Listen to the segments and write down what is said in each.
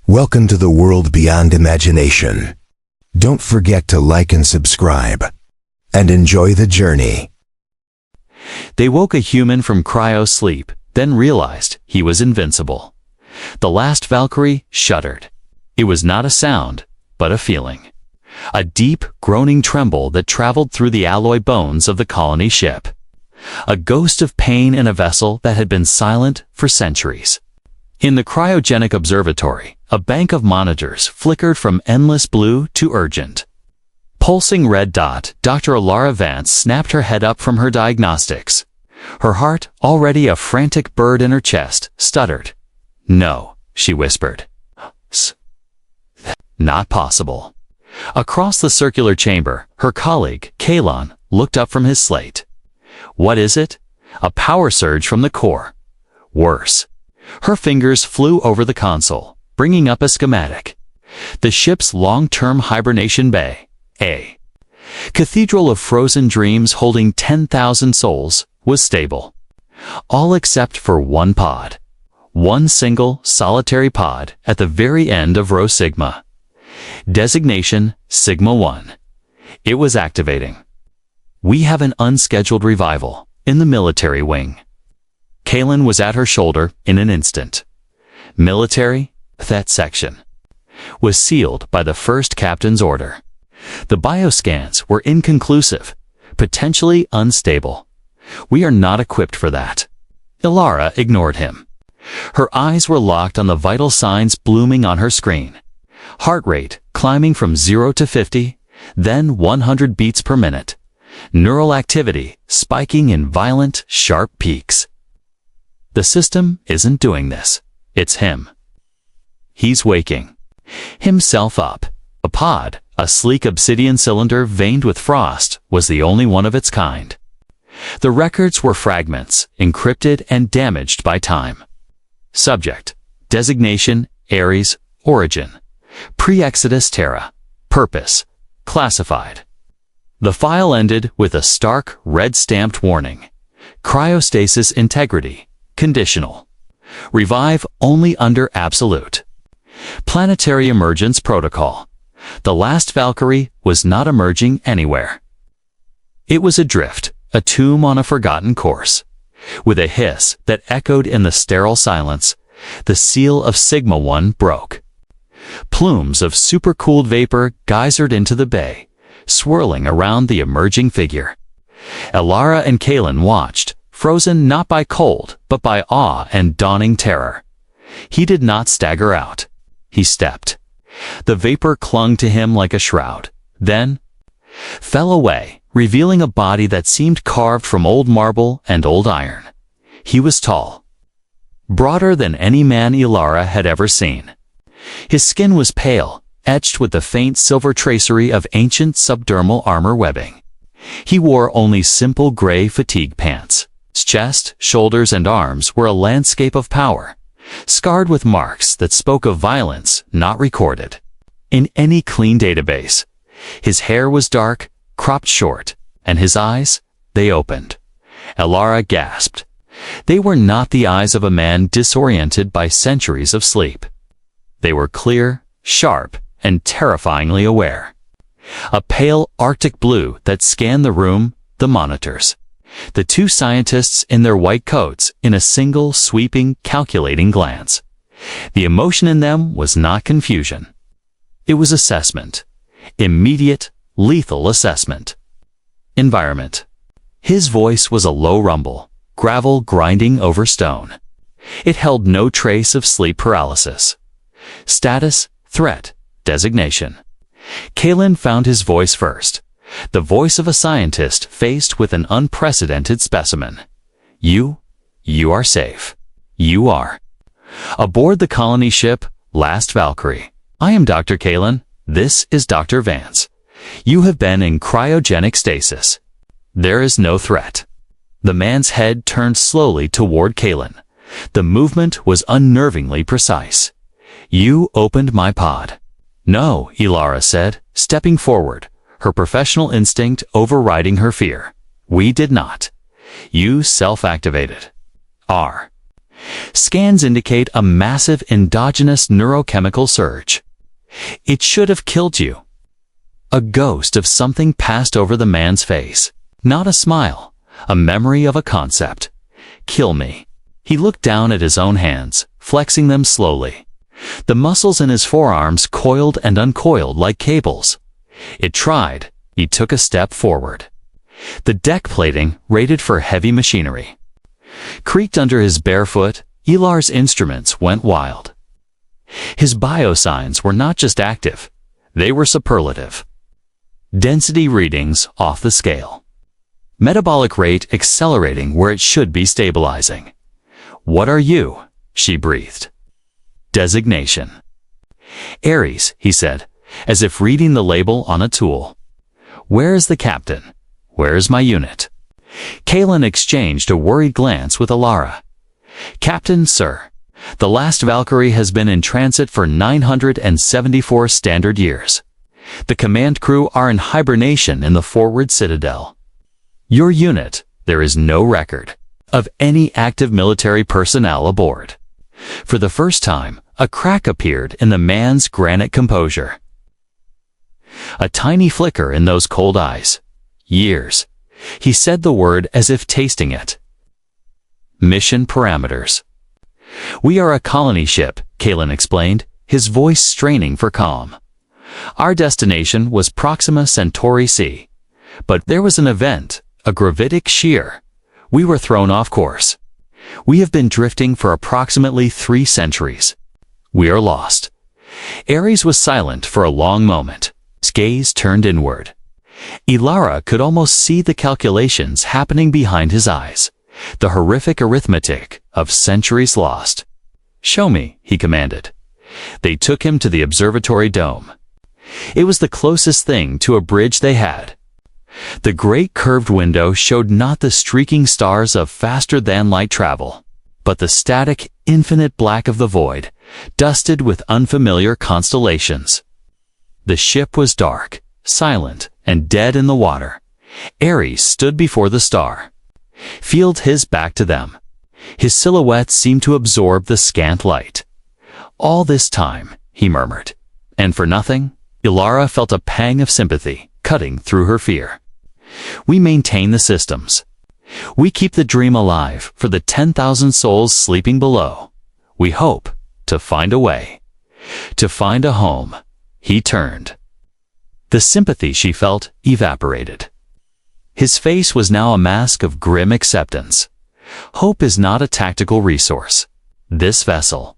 Welcome to the world beyond imagination. Don't forget to like and subscribe. And enjoy the journey. They woke a human from cryo-sleep, then realized he was invincible. The Last Valkyrie shuddered. It was not a sound, but a feeling. A deep, groaning tremble that traveled through the alloy bones of the colony ship. A ghost of pain in a vessel that had been silent for centuries. In the cryogenic observatory, a bank of monitors flickered from endless blue to urgent. Pulsing red dot, Dr. Alara Vance snapped her head up from her diagnostics. Her heart, already a frantic bird in her chest, stuttered. "No," she whispered. Not possible. Across the circular chamber, her colleague, Kalon, looked up from his slate. What is it? A power surge from the core. Worse. Her fingers flew over the console, bringing up a schematic. The ship's long-term hibernation bay, A cathedral of frozen dreams holding 10,000 souls, was stable. All except for one pod. One single, solitary pod at the very end of row Sigma. Designation Sigma 1. It was activating. "We have an unscheduled revival in the military wing." Kalon was at her shoulder in an instant. Military, that section, was sealed by the first captain's order. The bioscans were inconclusive, potentially unstable. "We are not equipped for that." Alara ignored him. Her eyes were locked on the vital signs blooming on her screen. Heart rate climbing from 0 to 50, then 100 beats per minute. Neural activity spiking in violent, sharp peaks. The system isn't doing this. It's him. He's waking himself up. A pod, a sleek obsidian cylinder veined with frost, was the only one of its kind. The records were fragments, encrypted and damaged by time. Subject, designation, Ares, origin, pre-Exodus Terra, purpose, classified. The file ended with a stark, red-stamped warning. Cryostasis integrity, conditional. Revive only under absolute. Planetary emergence protocol. The Last Valkyrie was not emerging anywhere. It was adrift, a tomb on a forgotten course. With a hiss that echoed in the sterile silence, the seal of Sigma 1 broke. Plumes of supercooled vapor geysered into the bay, swirling around the emerging figure. Alara and Kalon watched, frozen not by cold, but by awe and dawning terror. He did not stagger out. He stepped. The vapor clung to him like a shroud, then fell away, revealing a body that seemed carved from old marble and old iron. He was tall, broader than any man Alara had ever seen. His skin was pale, etched with the faint silver tracery of ancient subdermal armor webbing. He wore only simple gray fatigue pants. His chest, shoulders, and arms were a landscape of power, scarred with marks that spoke of violence not recorded in any clean database. His hair was dark, cropped short, and his eyes, they opened. Alara gasped. They were not the eyes of a man disoriented by centuries of sleep. They were clear, sharp, and terrifyingly aware. A pale Arctic blue that scanned the room, the monitors. The two scientists in their white coats in a single, sweeping, calculating glance. The emotion in them was not confusion. It was assessment. Immediate, lethal assessment. Environment. His voice was a low rumble, gravel grinding over stone. It held no trace of sleep paralysis. Status, threat, designation. Kalon found his voice first. The voice of a scientist faced with an unprecedented specimen. You are safe. You are. Aboard the colony ship, Last Valkyrie. I am Dr. Kalon. This is Dr. Vance. You have been in cryogenic stasis. There is no threat. The man's head turned slowly toward Kalon. The movement was unnervingly precise. You opened my pod. No, Alara said, stepping forward, her professional instinct overriding her fear. We did not. You self-activated. Scans indicate a massive endogenous neurochemical surge. It should have killed you. A ghost of something passed over the man's face. Not a smile, a memory of a concept. Kill me. He looked down at his own hands, flexing them slowly. The muscles in his forearms coiled and uncoiled like cables. It tried. He took a step forward. The deck plating, rated for heavy machinery, creaked under his bare foot. Ilar's instruments went wild. His biosigns were not just active, they were superlative. Density readings off the scale. Metabolic rate accelerating where it should be stabilizing. What are you? She breathed. Designation. Ares, he said, as if reading the label on a tool. Where is the captain? Where is my unit? Kalen exchanged a worried glance with Ilara. Captain, sir, the Last Valkyrie has been in transit for 974 standard years. The command crew are in hibernation in the forward citadel. Your unit, there is no record of any active military personnel aboard. For the first time, a crack appeared in the man's granite composure. A tiny flicker in those cold eyes. Years. He said the word as if tasting it. Mission parameters. We are a colony ship, Kalen explained, his voice straining for calm. Our destination was Proxima Centauri C. But there was an event, a gravitic shear. We were thrown off course. We have been drifting for approximately 3 centuries. We are lost. Ares was silent for a long moment. His gaze turned inward. Ilara could almost see the calculations happening behind his eyes, the horrific arithmetic of centuries lost. Show me, he commanded. They took him to the observatory dome. It was the closest thing to a bridge they had. The great curved window showed not the streaking stars of faster-than-light travel, but the static, infinite black of the void, dusted with unfamiliar constellations. The ship was dark, silent, and dead in the water. Ares stood before the star. Field his back to them. His silhouette seemed to absorb the scant light. All this time, he murmured. And for nothing? Ilara felt a pang of sympathy, cutting through her fear. We maintain the systems. We keep the dream alive for the 10,000 souls sleeping below. We hope to find a way. To find a home. He turned. The sympathy she felt evaporated. His face was now a mask of grim acceptance. Hope is not a tactical resource. This vessel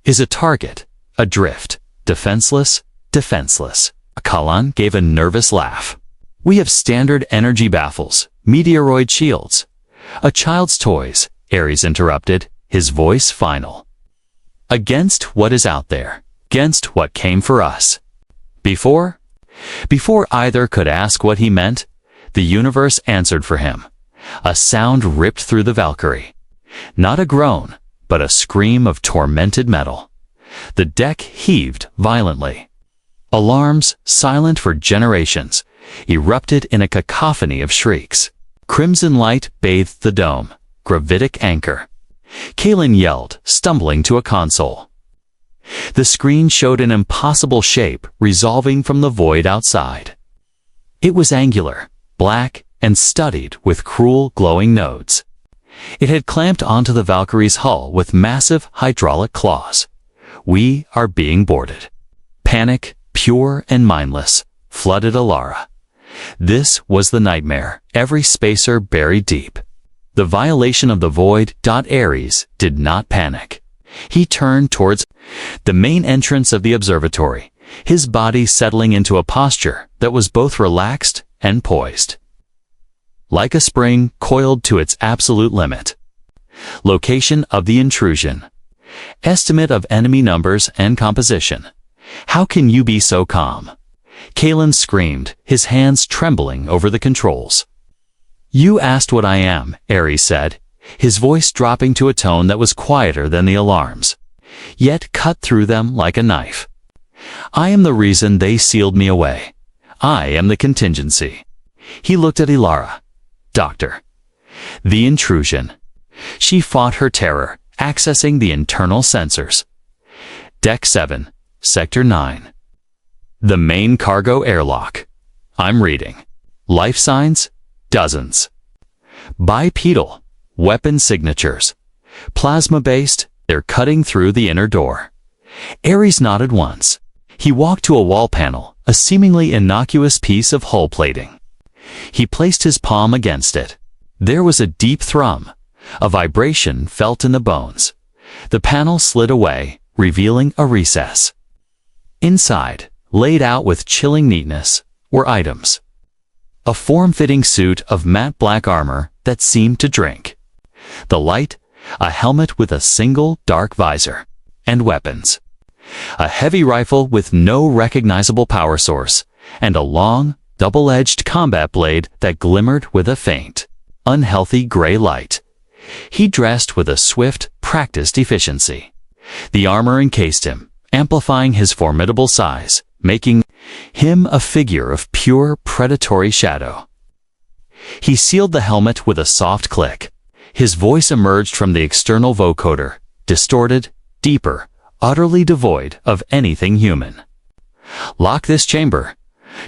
is a target, adrift, defenseless. Kalan gave a nervous laugh. We have standard energy baffles, meteoroid shields. A child's toys, Ares interrupted, his voice final. Against what is out there, against what came for us. Before either could ask what he meant, the universe answered for him. A sound ripped through the Valkyrie. Not a groan, but a scream of tormented metal. The deck heaved violently. Alarms, silent for generations, erupted in a cacophony of shrieks. Crimson light bathed the dome. Gravitic anchor. Kalen yelled, stumbling to a console. The screen showed an impossible shape resolving from the void outside. It was angular, black, and studded with cruel glowing nodes. It had clamped onto the Valkyrie's hull with massive hydraulic claws. We are being boarded. Panic, pure and mindless, flooded Ilara. This was the nightmare, every spacer buried deep. The violation of the void. Ares did not panic. He turned towards the main entrance of the observatory, his body settling into a posture that was both relaxed and poised. Like a spring coiled to its absolute limit. Location of the intrusion. Estimate of enemy numbers and composition. How can you be so calm? Kalen screamed, his hands trembling over the controls. You asked what I am, Ares said, his voice dropping to a tone that was quieter than the alarms, yet cut through them like a knife. I am the reason they sealed me away. I am the contingency. He looked at Ilara. Doctor. The intrusion. She fought her terror, accessing the internal sensors. Deck 7, Sector 9. The main cargo airlock. I'm reading. Life signs? Dozens. Bipedal. Weapon signatures. Plasma-based, they're cutting through the inner door. Aris nodded once. He walked to a wall panel, a seemingly innocuous piece of hull plating. He placed his palm against it. There was a deep thrum. A vibration felt in the bones. The panel slid away, revealing a recess. Inside, laid out with chilling neatness, were items. A form-fitting suit of matte black armor that seemed to drink. The light, a helmet with a single dark visor, and weapons. A heavy rifle with no recognizable power source, and a long, double-edged combat blade that glimmered with a faint, unhealthy gray light. He dressed with a swift, practiced efficiency. The armor encased him, amplifying his formidable size, making him a figure of pure predatory shadow. He sealed the helmet with a soft click. His voice emerged from the external vocoder, distorted, deeper, utterly devoid of anything human. Lock this chamber.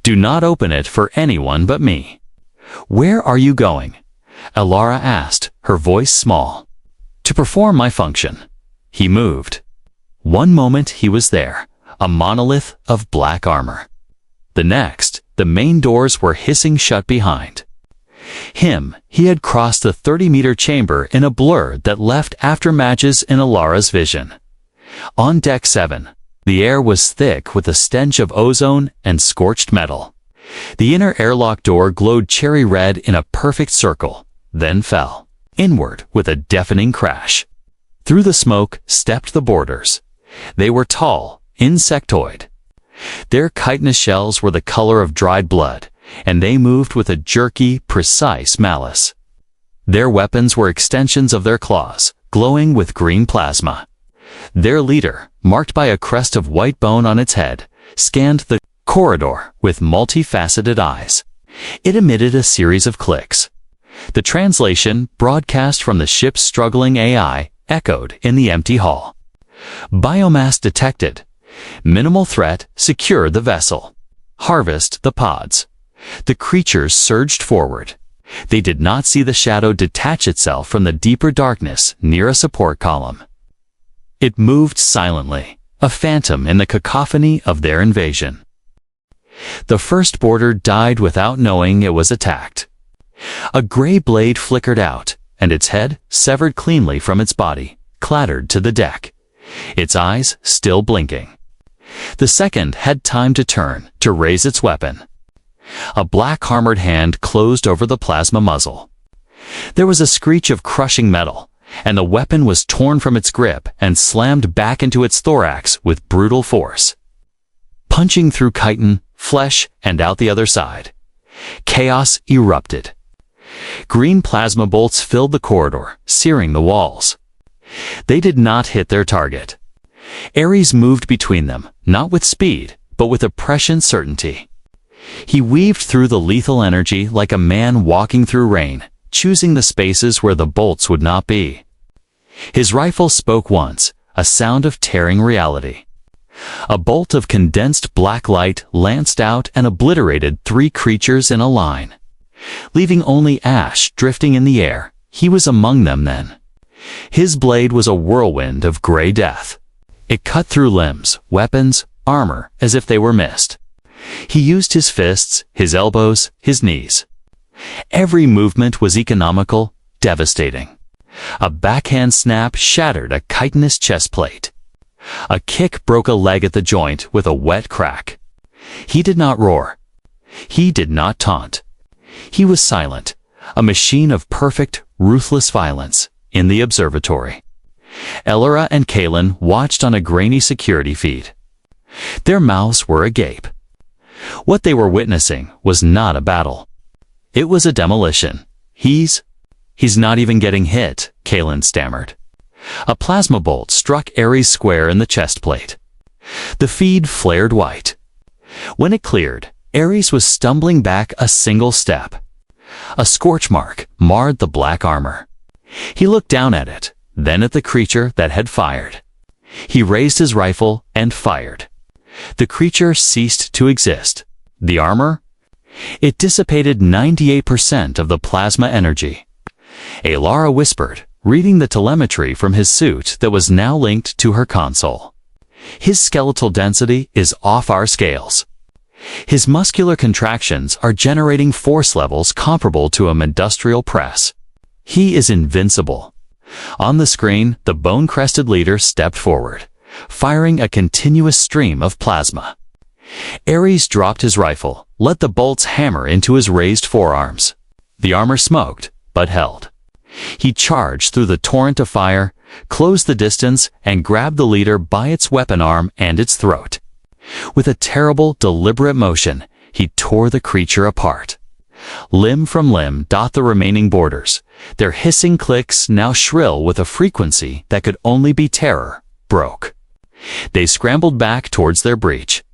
Do not open it for anyone but me. Where are you going? Alara asked, her voice small. To perform my function. He moved. One moment he was there, a monolith of black armor. The next, the main doors were hissing shut behind. He had crossed the 30-meter chamber in a blur that left aftermatches in Alara's vision. On Deck 7, the air was thick with a stench of ozone and scorched metal. The inner airlock door glowed cherry red in a perfect circle, then fell inward with a deafening crash. Through the smoke stepped the boarders. They were tall, insectoid. Their chitinous shells were the color of dried blood, and they moved with a jerky, precise malice. Their weapons were extensions of their claws, glowing with green plasma. Their leader, marked by a crest of white bone on its head, scanned the corridor with multifaceted eyes. It emitted a series of clicks. The translation, broadcast from the ship's struggling AI, echoed in the empty hall. Biomass detected. Minimal threat, secure the vessel. Harvest the pods. The creatures surged forward. They did not see the shadow detach itself from the deeper darkness near a support column. It moved silently, a phantom in the cacophony of their invasion. The first boarder died without knowing it was attacked. A gray blade flickered out, and its head, severed cleanly from its body, clattered to the deck, its eyes still blinking. The second had time to turn, to raise its weapon. A black armored hand closed over the plasma muzzle. There was a screech of crushing metal, and the weapon was torn from its grip and slammed back into its thorax with brutal force. Punching through chitin, flesh, and out the other side. Chaos erupted. Green plasma bolts filled the corridor, searing the walls. They did not hit their target. Ares moved between them, not with speed, but with a prescient certainty. He weaved through the lethal energy like a man walking through rain, choosing the spaces where the bolts would not be. His rifle spoke once, a sound of tearing reality. A bolt of condensed black light lanced out and obliterated 3 creatures in a line. Leaving only ash drifting in the air, he was among them then. His blade was a whirlwind of gray death. It cut through limbs, weapons, armor, as if they were mist. He used his fists, his elbows, his knees. Every movement was economical, devastating. A backhand snap shattered a chitinous chest plate. A kick broke a leg at the joint with a wet crack. He did not roar. He did not taunt. He was silent, a machine of perfect, ruthless violence, in the observatory. Elara and Kalen watched on a grainy security feed. Their mouths were agape. What they were witnessing was not a battle. It was a demolition. He's not even getting hit, Kalen stammered. A plasma bolt struck Ares square in the chest plate. The feed flared white. When it cleared, Ares was stumbling back a single step. A scorch mark marred the black armor. He looked down at it, then at the creature that had fired. He raised his rifle and fired. The creature ceased to exist. The armor? It dissipated 98% of the plasma energy. Alara whispered, reading the telemetry from his suit that was now linked to her console. His skeletal density is off our scales. His muscular contractions are generating force levels comparable to an industrial press. He is invincible. On the screen, the bone-crested leader stepped forward, firing a continuous stream of plasma. Ares dropped his rifle, let the bolts hammer into his raised forearms. The armor smoked, but held. He charged through the torrent of fire, closed the distance, and grabbed the leader by its weapon arm and its throat. With a terrible, deliberate motion, he tore the creature apart. Limb from limb dot the remaining borders, their hissing clicks now shrill with a frequency that could only be terror, broke. They scrambled back towards their breach.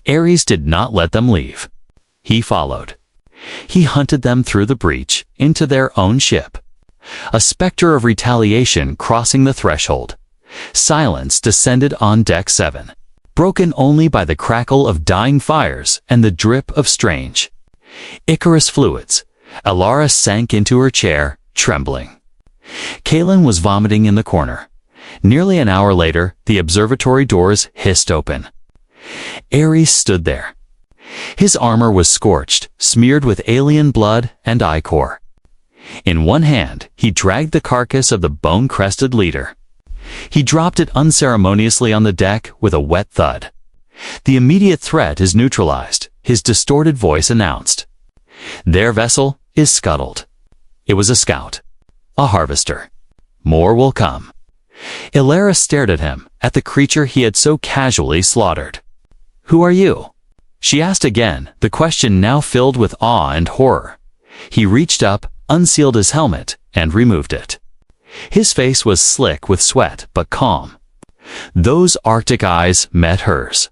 Ares did not let them leave. He followed. He hunted them through the breach, into their own ship. A specter of retaliation crossing the threshold. Silence descended on Deck 7, broken only by the crackle of dying fires and the drip of strange Icarus fluids. Alara sank into her chair, trembling. Kaelin was vomiting in the corner. Nearly an hour later, the observatory doors hissed open. Ares stood there. His armor was scorched, smeared with alien blood and ichor. In one hand, he dragged the carcass of the bone-crested leader. He dropped it unceremoniously on the deck with a wet thud. The immediate threat is neutralized, his distorted voice announced. Their vessel is scuttled. It was a scout. A harvester. More will come. Alara stared at him, at the creature he had so casually slaughtered. Who are you? She asked again, the question now filled with awe and horror. He reached up, unsealed his helmet, and removed it. His face was slick with sweat, but calm. Those Arctic eyes met hers.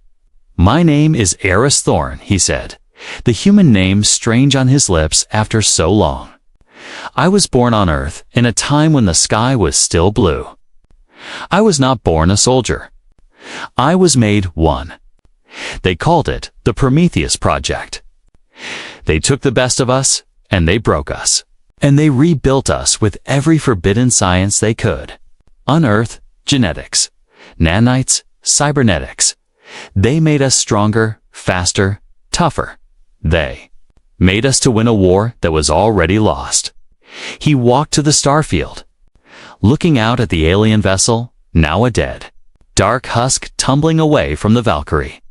My name is Aris Thorne, he said, the human name strange on his lips after so long. I was born on Earth in a time when the sky was still blue. I was not born a soldier. I was made one. They called it the Prometheus Project. They took the best of us, and they broke us. And they rebuilt us with every forbidden science they could. Unearth, genetics, nanites, cybernetics. They made us stronger, faster, tougher. They made us to win a war that was already lost. He walked to the starfield, looking out at the alien vessel, now a dead, dark husk tumbling away from the Valkyrie.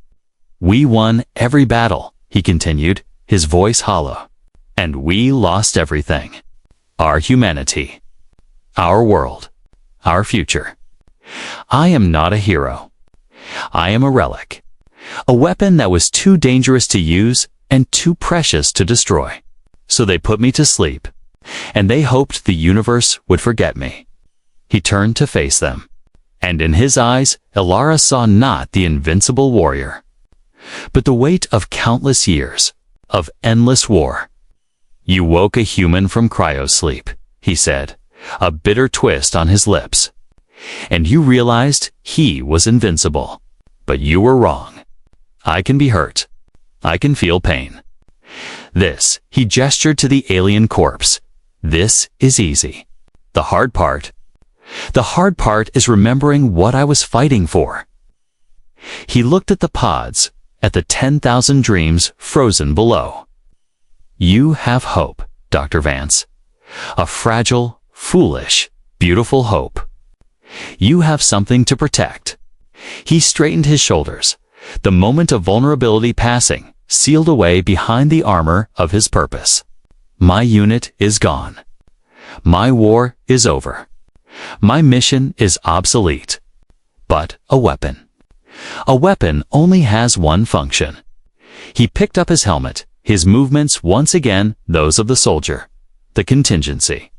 We won every battle, he continued, his voice hollow. And we lost everything. Our humanity. Our world. Our future. I am not a hero. I am a relic. A weapon that was too dangerous to use and too precious to destroy. So they put me to sleep, and they hoped the universe would forget me. He turned to face them, and in his eyes, Alara saw not the invincible warrior, but the weight of countless years, of endless war. You woke a human from cryo-sleep, he said, a bitter twist on his lips. And you realized he was invincible. But you were wrong. I can be hurt. I can feel pain. This, he gestured to the alien corpse. This is easy. The hard part is remembering what I was fighting for. He looked at the pods, at the 10,000 dreams frozen below. You have hope, Dr. Vance. A fragile, foolish, beautiful hope. You have something to protect. He straightened his shoulders, the moment of vulnerability passing, sealed away behind the armor of his purpose. My unit is gone. My war is over. My mission is obsolete. But a weapon. A weapon only has one function. He picked up his helmet, his movements once again those of the soldier, the contingency.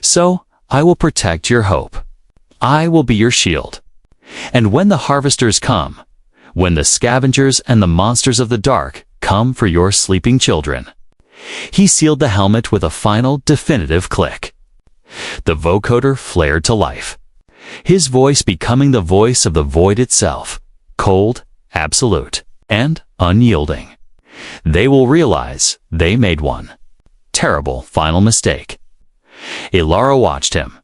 So, I will protect your hope. I will be your shield. And when the harvesters come, when the scavengers and the monsters of the dark come for your sleeping children. He sealed the helmet with a final, definitive click. The vocoder flared to life, his voice becoming the voice of the void itself, cold, absolute, and unyielding. They will realize they made one terrible final mistake. Ilara watched him.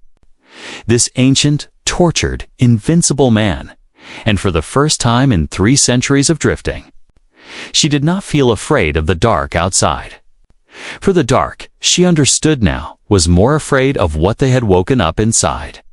This ancient, tortured, invincible man, and for the first time in 3 centuries of drifting, she did not feel afraid of the dark outside. For the dark, she understood now, was more afraid of what they had woken up inside.